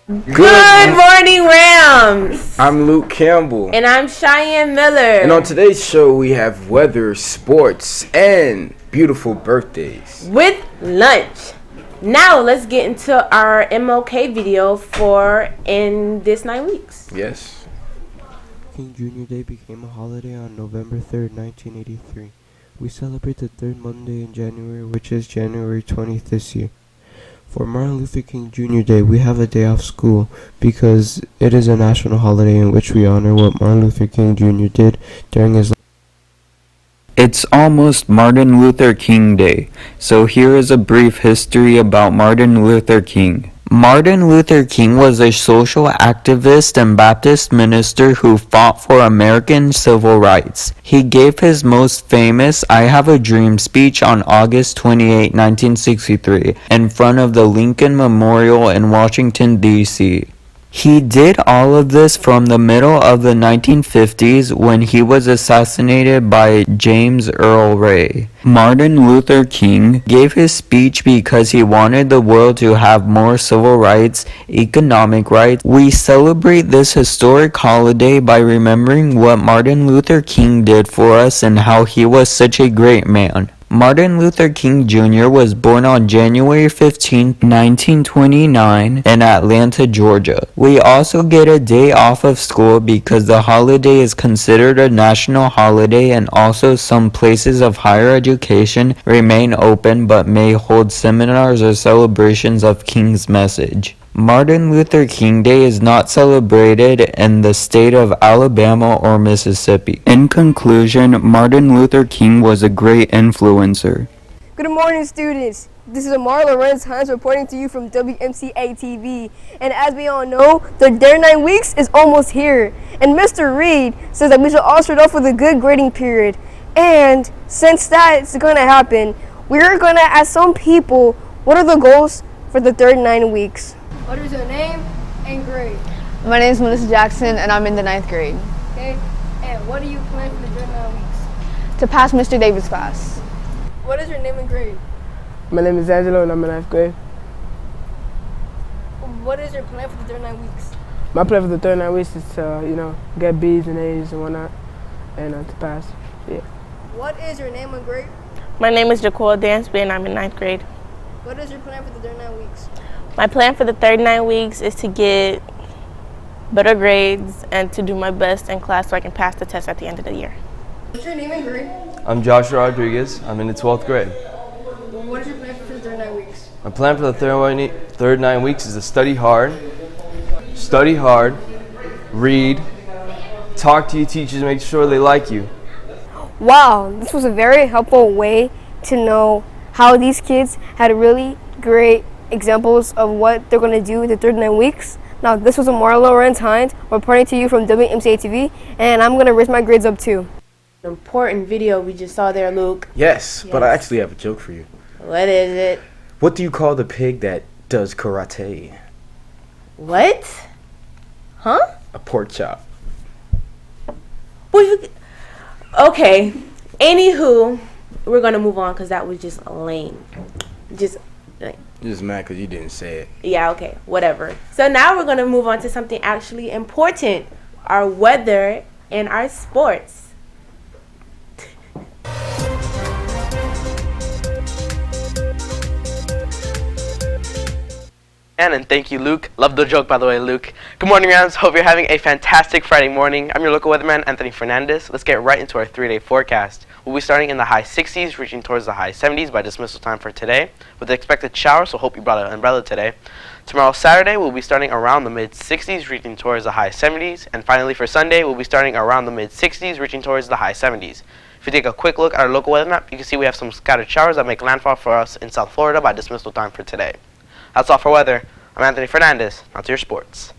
Good morning, Rams! I'm Luke Campbell. And I'm Cheyenne Miller. And on today's show, we have weather, sports, and beautiful birthdays. With lunch. Now, let's get into our MOK video for in this 9 weeks. Yes. King Jr. Day became a holiday on November 3rd, 1983. We celebrate the third Monday in January, which is January 20th this year. For Martin Luther King Jr. Day, we have a day off school because it is a national holiday in which we honor what Martin Luther King Jr. did during his life. It's almost Martin Luther King Day, so here is a brief history about Martin Luther King. Martin Luther King was a social activist and Baptist minister who fought for American civil rights. He gave his most famous I Have a Dream speech on August 28, 1963, in front of the Lincoln Memorial in Washington, D.C. He did all of this from the middle of the 1950s when he was assassinated by James Earl Ray. Martin Luther King gave his speech because he wanted the world to have more civil rights, economic rights. We celebrate this historic holiday by remembering what Martin Luther King did for us and how he was such a great man. Martin Luther King Jr. was born on January 15, 1929 in Atlanta, Georgia. We also get a day off of school because the holiday is considered a national holiday, and also some places of higher education remain open but may hold seminars or celebrations of King's message. Martin Luther King Day is not celebrated in the state of Alabama or Mississippi. In conclusion, Martin Luther King was a great influencer. Good morning, students. This is Amar Lorenz Hines reporting to you from WMCAtv. And as we all know, their 9 weeks is almost here. And Mr. Reed says that we should all start off with a good grading period. And since that's going to happen, we're going to ask some people what are the goals for the third 9 weeks. What is your name and grade? My name is Melissa Jackson, and I'm in the 9th grade. Okay. And what do you plan for the third 9 weeks? To pass Mr. Davis' class. What is your name and grade? My name is Angelo and I'm in 9th grade. What is your plan for the third 9 weeks? My plan for the third 9 weeks is to, get B's and A's and whatnot, and to pass. Yeah. What is your name and grade? My name is Jaquel Dansby and I'm in 9th grade. What is your plan for the third 9 weeks? My plan for the third 9 weeks is to get better grades and to do my best in class so I can pass the test at the end of the year. What's your name and grade? I'm Joshua Rodriguez. I'm in the 12th grade. What is your plan for the third 9 weeks? My plan for the third 9 weeks is to study hard, read, talk to your teachers, make sure they like you. Wow, this was a very helpful way to know how these kids had really great examples of what they're going to do in the third 9 weeks. Now, this was Amara Lorenz Hines reporting to you from WMCAtv, and I'm going to raise my grades up too. Important video we just saw there, Luke. Yes, but I actually have a joke for you. What is it? What do you call the pig that does karate? What? Huh? A pork chop. Okay. Anywho, we're going to move on because that was just lame. Just lame. You're just mad because you didn't say it. Yeah, okay, whatever. So now we're going to move on to something actually important. Our weather and our sports. And thank you, Luke. Love the joke, by the way, Luke. Good morning, Rams. Hope you're having a fantastic Friday morning. I'm your local weatherman, Anthony Fernandez. Let's get right into our 3-day forecast. We'll be starting in the high 60s, reaching towards the high 70s by dismissal time for today, with the expected shower, so hope you brought an umbrella today. Tomorrow, Saturday, we'll be starting around the mid-60s, reaching towards the high 70s. And finally, for Sunday, we'll be starting around the mid-60s, reaching towards the high 70s. If you take a quick look at our local weather map, you can see we have some scattered showers that make landfall for us in South Florida by dismissal time for today. That's all for weather. I'm Anthony Fernandez. Now to your sports.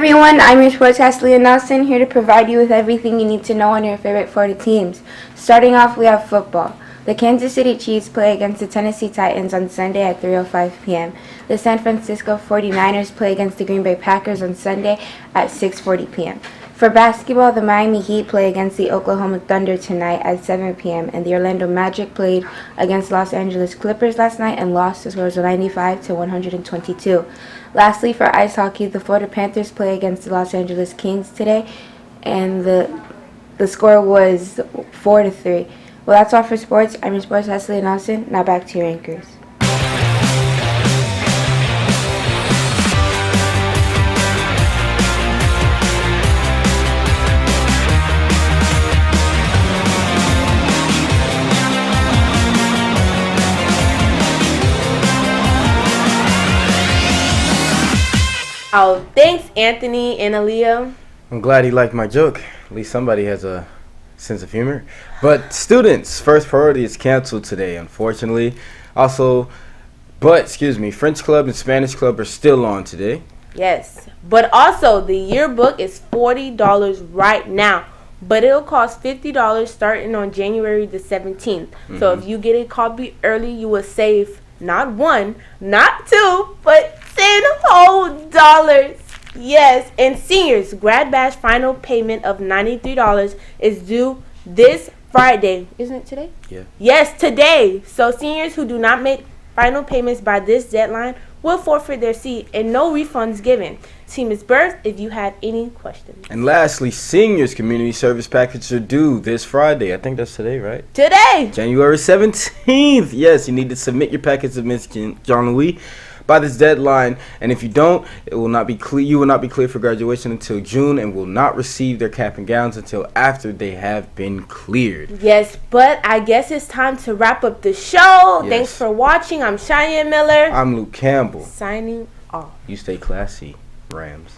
everyone, I'm your sportscaster Leah Nelson, here to provide you with everything you need to know on your favorite Florida teams. Starting off, we have football. The Kansas City Chiefs play against the Tennessee Titans on Sunday at 3:05 p.m. The San Francisco 49ers play against the Green Bay Packers on Sunday at 6:40 p.m. For basketball, the Miami Heat play against the Oklahoma Thunder tonight at 7 p.m. and the Orlando Magic played against Los Angeles Clippers last night and lost the scores of 95-122. Lastly, for ice hockey, the Florida Panthers play against the Los Angeles Kings today, and the score was 4-3. Well, that's all for sports. I'm your sports host, Leah Nelson. Now back to your anchors. Oh, thanks, Anthony and Aaliyah. I'm glad he liked my joke. At least somebody has a sense of humor. But students, first priority is canceled today, unfortunately. French club and Spanish club are still on today. Yes, but also the yearbook is $40 right now, but it'll cost $50 starting on January the 17th. So if you get a copy early, you will save not one, not two, but $10 whole. Yes, and seniors, grad bash final payment of $93 is due this Friday. Isn't it today? Yeah. Yes, today. So seniors who do not make final payments by this deadline will forfeit their seat and no refunds given. See Ms. Burth if you have any questions. And lastly, seniors community service packages are due this Friday. I think that's today, right? Today! January 17th. Yes, you need to submit your package to Ms. John Louis by this deadline, and if you don't, it will not be clear. You will not be cleared for graduation until June, and will not receive their cap and gowns until after they have been cleared. Yes, but I guess it's time to wrap up the show. Yes. Thanks for watching. I'm Cheyenne Miller. I'm Luke Campbell. Signing off. You stay classy, Rams.